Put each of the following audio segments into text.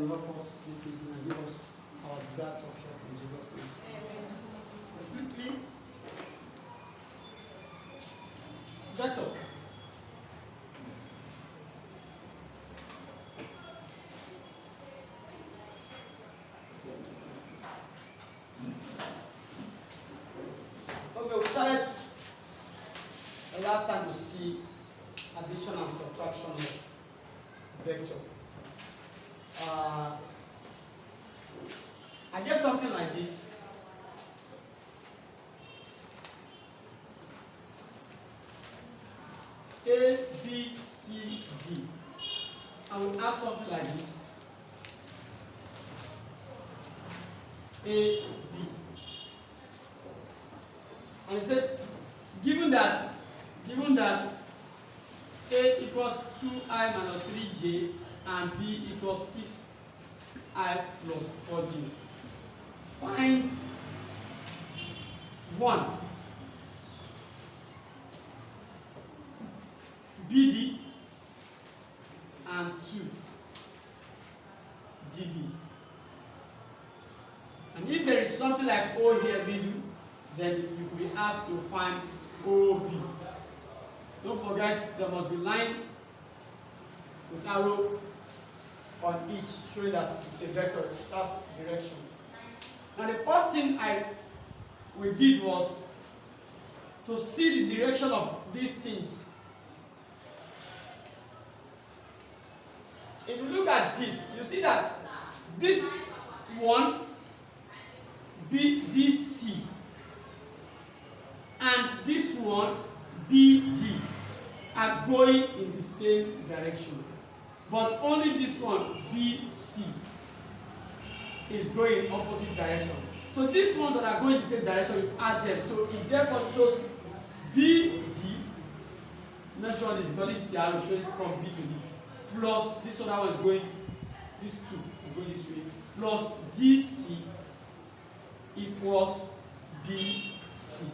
will help us this evening and give us our desired success in Jesus' name. Completely. Better. Okay, we started the last time to see addition and subtraction of vector. I get something like this. A, B, C, D. And we have something like this. A, B. And he said, given that A equals 2I minus 3J and B equals 6I plus 4J, find 1 BD and 2 DB. And if there is something like O here middle, then you could be asked to find OB. Don't forget there must be line with arrow on each showing that it's a vector, that's direction. Now the first thing we did was to see the direction of these things. If you look at this, you see that this one BDC and this one BD are going in the same direction, but only this one BC is going in opposite direction. So these ones that are going in the same direction, you add them. So it therefore shows BD, not sure this because this is the arrow showing from B to D, plus this other one is going, these two are going this way, plus DC equals BC.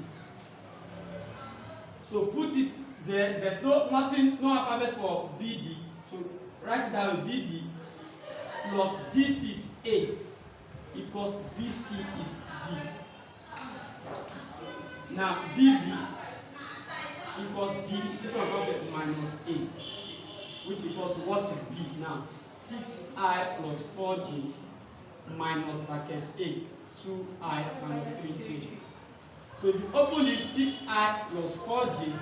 So put it there. There's no alphabet for BD. So write it down. BD plus DC is A equals BC is B. Now BD equals B. This one comes with minus A, which equals what is B now? 6I plus 4J minus bracket A, 2I minus 3J. So if you open this 6I plus 4J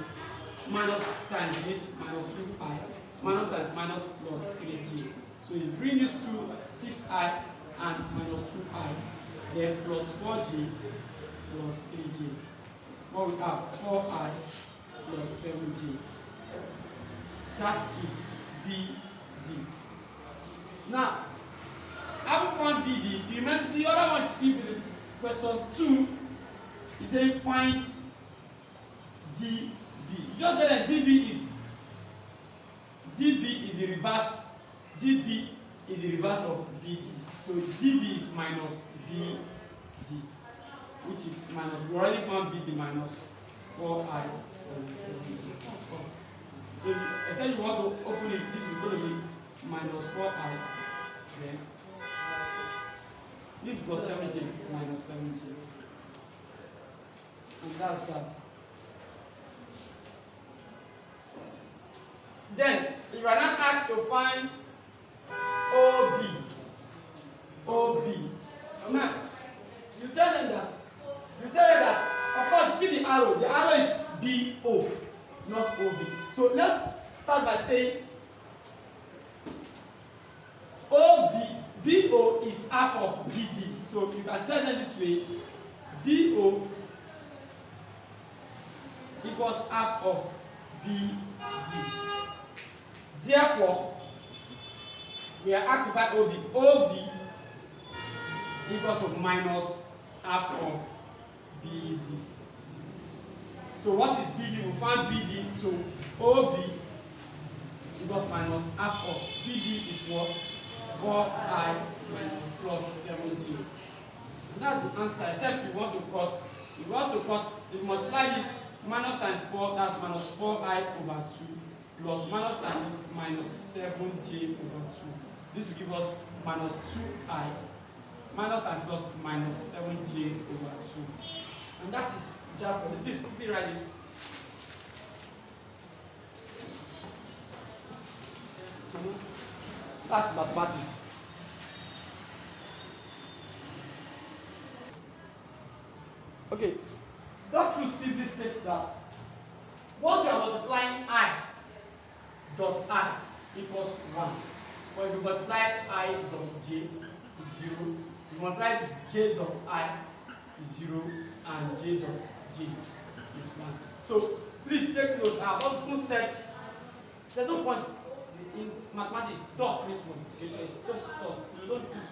minus times this minus 2I minus times minus plus 3J. So you bring this to 6I and minus 2I, then plus 4J plus 3J. What we have 4I plus 7J. That is BD. Now, having found BD, remember the other one see with this question 2. He said find DB. Just say that DB is the reverse. DB is the reverse of BD. So DB is minus BD, which is minus. We already found BD minus 4I plus 7J. So I said you want to open it. This is going to be minus 4I. Then this is plus 7J minus 7J. And that's that. Then, if you are not asked to find OB, now you tell them that, of course, see the arrow is BO, not OB. So let's start by saying BO is half of BD. So you can tell them this way, BO equals half of BD. Therefore, we are asked to find OB. OB equals of minus half of BD. So what is BD? We found BD. So OB equals minus half of BD is what? 4I plus 7J. And that's the answer, except you want to cut. If you multiply this minus times 4, that's minus 4I over 2, plus minus times minus 7J over 2. This will give us minus 2I minus times plus minus 7j over 2. And that is that for this. Please quickly write this. That's mathematics. Okay, that truth simply states that once you are multiplying I dot I equals 1, when you multiply I dot j is 0, you multiply j dot I is 0, and j dot j is 1. So please take note, I have also said there's no point in mathematics, dot means multiplication, just dot, you don't put.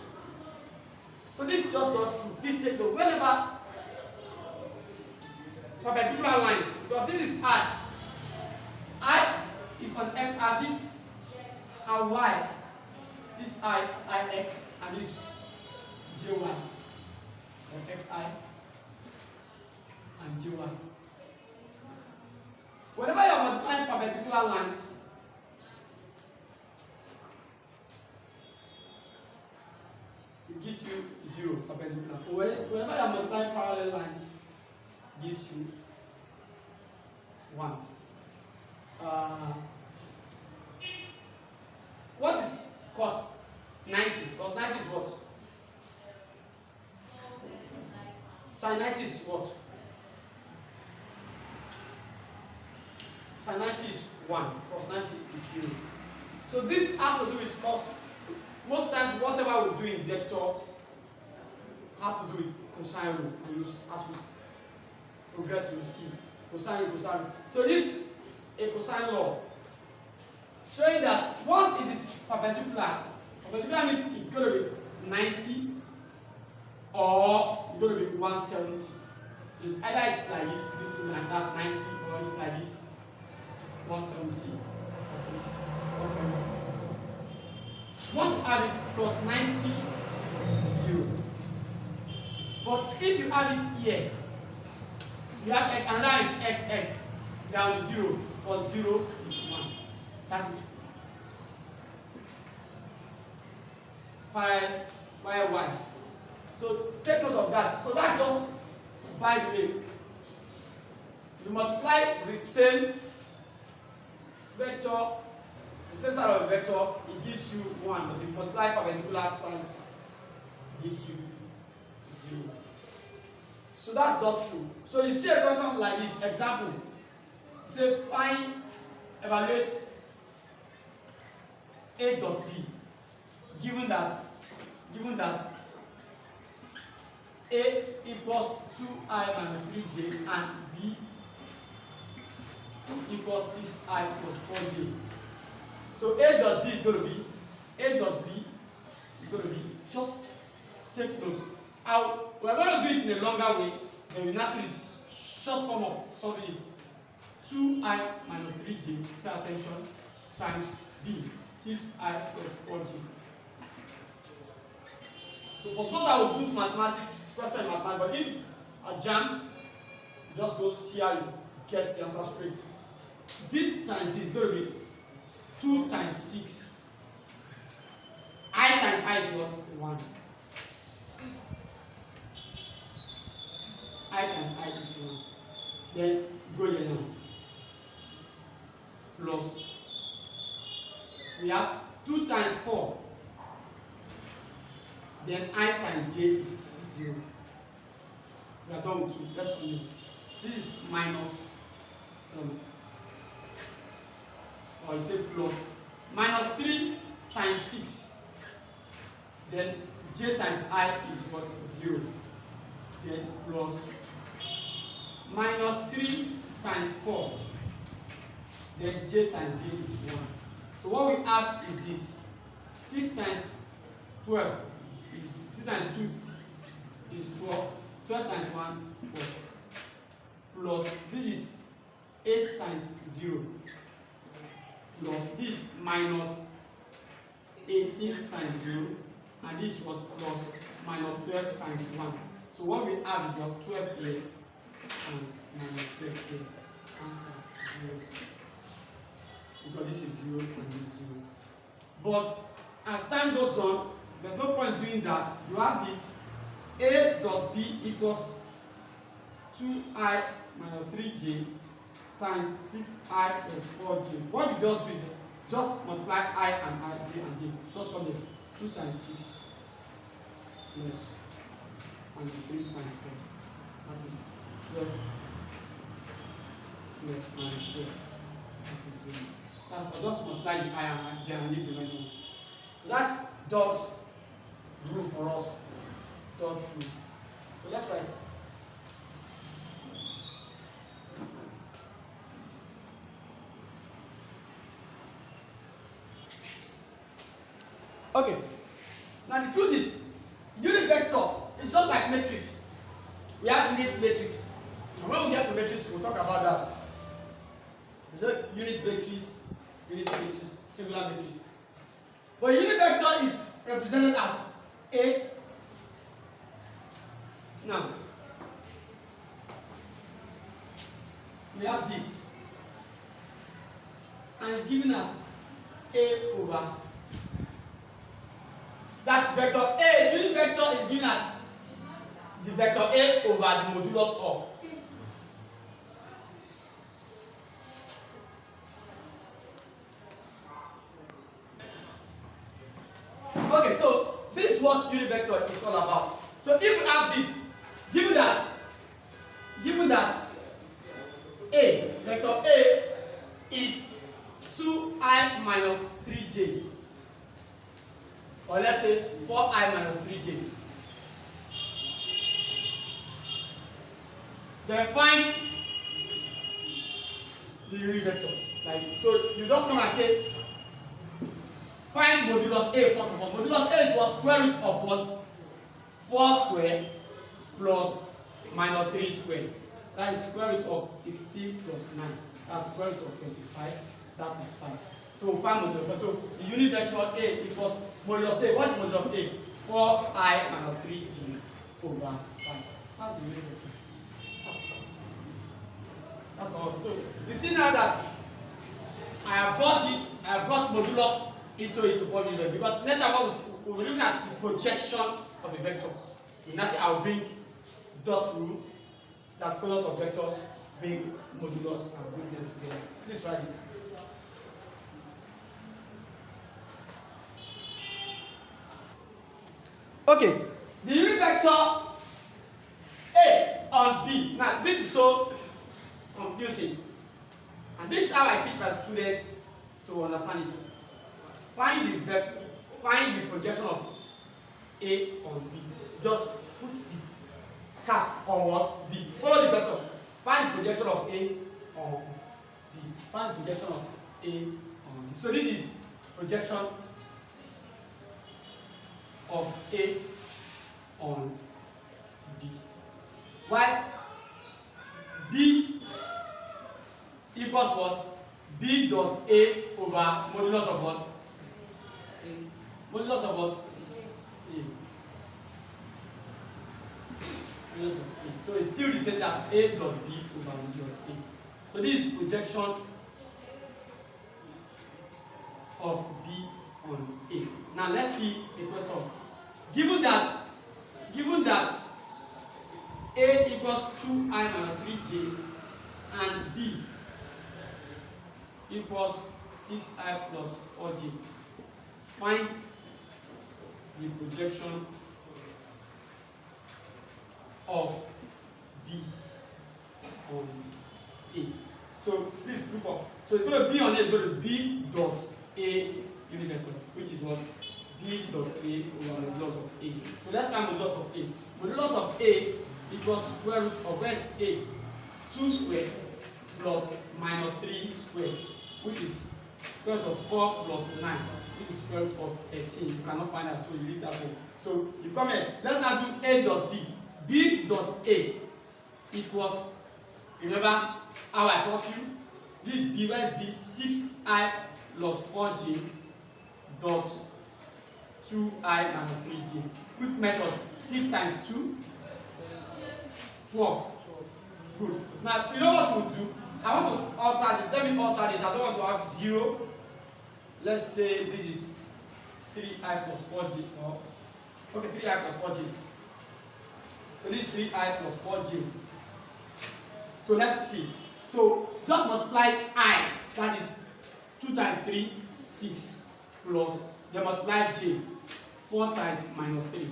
So this is just dot true. Please take note, whenever perpendicular lines, because this is I is on x-axis, and y, this ix, and this jy, or xi and gy. Whenever you are multiplying perpendicular lines, it gives you 0 perpendicular. Whenever you are multiplying parallel lines, it gives you 1. What is cos 90? Cos 90 is what? Sin 90 is what? Sin 90 is 1. Cos 90 is 0. So this has to do with cos. Most times, whatever we do in vector has to do with cosine rule. And as we progress, we'll see cosine. So this is a cosine law showing that once it is perpendicular means it's going to be 90 or it's going to be 170. So it's either it's like this two lines, that's 90, or it's like this 170 or 360, 170. Once you add it plus 90, 0. But if you add it here, you have x, and that is x, down to 0, plus 0 is 1. That is pi y. So take note of that. So that just, by the way, you multiply the same vector, the same side of the vector, it gives you 1. But if you multiply perpendicular sides, it gives you 0. So that's not true. So you see a question like this, example. Say find, evaluate A dot B, given that A equals 2I minus 3j and B equals 6I plus 4j. So A dot B is going to be just take note. We're going to do it in a longer way. Then we now see this short form of solving it. 2I minus 3j, pay attention, times B, 6I plus 4j. So for suppose I will do mathematics, question in mathematics, but if it's a jam, just go see how you get the answer straight. This times is going to be 2 times 6. I times I is what? 1. I times I is 1. Then go here now. Plus. We have 2 times 4. Then I times j is 0. We are done with 2. Let's do it. This is minus. Or you say plus. Minus 3 times 6. Then j times I is what? 0. Then plus. Minus 3 times 4. Then j times j is 1. So what we have is this. 6 times 12 is 6 times 2 is 12. 12 times 1, 12. Plus this is 8 times 0. Plus this minus 18 times 0. And this is what? Plus minus 12 times 1. So what we have is what? 12 here and minus 12 here. Answer 0. Because this is 0 and this is 0. But as time goes on, there's no point doing that. You have this a dot b equals 2I minus 3j times 6I plus 4j. What you just do is just multiply I and I, j and j. Just come here. 2 times 6 plus and 3 times 4. That is 12 plus minus 12. That is 0. That's just multiply the I and j and leave the remaining. That dot rule for us. Dot rule. So let's write. Okay. Now the truth is, unit vector is just like matrix. We have unit matrix. And when we get to matrix, we'll talk about that. So unit matrix, singular matrix. But unit vector is represented as A. Now, we have this. And it's given us A over. That vector A, unit vector is given as the vector A over the modulus of. Okay, so this is what unit vector is all about. So if we have this, given that A, vector A is 2I minus 3j, or let's say 4I minus 3j, then find the unit vector. Like so, you just come and say, find modulus A first of all. Modulus A is what? Square root of what? 4 square plus minus 3 square. That is square root of 16 plus 9. That's square root of 25. That is 5. So we'll find modulus. So the unit vector A equals modulus A. What is modulus A? 4I minus 3j over 5. That's the unit vector. That's all. So you see now that I have brought this, I have brought modulus into it to form unit vector. Because later on we'll be looking at the projection of a vector. In that I'll bring dot rule, that product of vectors, bring modulus and bring them together. Please write this. Okay, the unit vector A on B. Now this is so confusing, and this is how I teach my students to understand it. Find the projection of A on B. Just put the cap on what? B. Follow the vector. Find the projection of A on B. Find the projection of A on B. So this is projection of A on B. Why? B equals what? B dot A over modulus of what? A. Modulus of what? A. Modulus of A. So it's still the same as A dot B over modulus A. So this is projection of B on A. Now let's see a question. Given that A equals 2I minus 3j and B equals 6I plus 4j, find the projection of B on A. So please group up. So it's going to be on A, it's going to be B dot A unit vector, which is what? B dot A over modulus of A. So let's find modulus of A. Modulus of A equals square root of where's A? 2 squared plus minus 3 squared, which is square root of 4 plus 9, which is square root of 13. You cannot find that, so you leave that one. So you come here. Let's now do A dot B. B dot A equals, remember how I taught you? This B, where is B? 6I plus 4j dot 2I minus 3j. Quick method. 6 times 2, 12. Good. Now, you know what we'll do? I want to alter this. Let me alter this. I don't want to have 0. Let's say this is 3I plus 4j, or Okay, 3i plus 4j. So this is 3i plus 4j. So let's see. So just multiply I, that is 2 times 3, 6, plus, then multiply j, 4 times minus 3.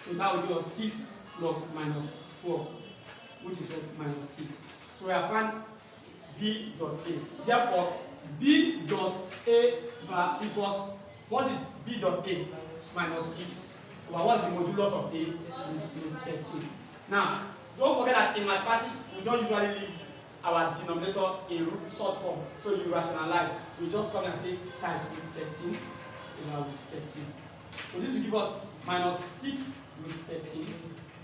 So that will give us 6 plus minus 12, which is what? Minus 6. So we have found b dot a. Therefore, b dot a bar equals, what is b dot a? Minus 6. Well, what's the modulus of a? 13. Now, don't forget that in mathematics, we don't usually leave our denominator in root short form. So you rationalize. We just come and say times root 13 over root 13. So this will give us minus 6 root 13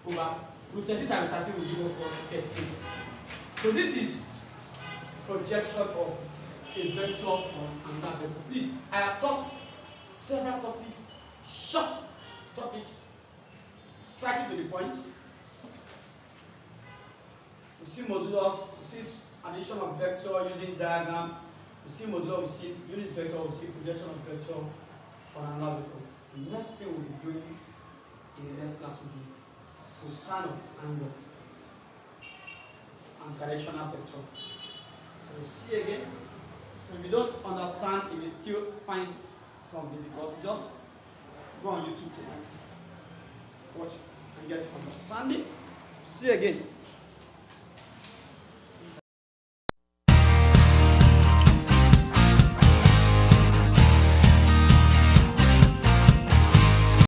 over root 13 times 13 will give us what? 13. So this is projection of a vector on another vector. Please, I have taught several topics, short topics, striking to the point. We see modulus, we see addition of vector using diagram, we see modulus, we see unit vector, we see projection of vector on another vector. The next thing we'll be doing in the next class will be cosine of angle and directional vector. So we'll see again. So if you don't understand, if you still find some difficulty, just go on YouTube tonight, watch and get understanding. See you again.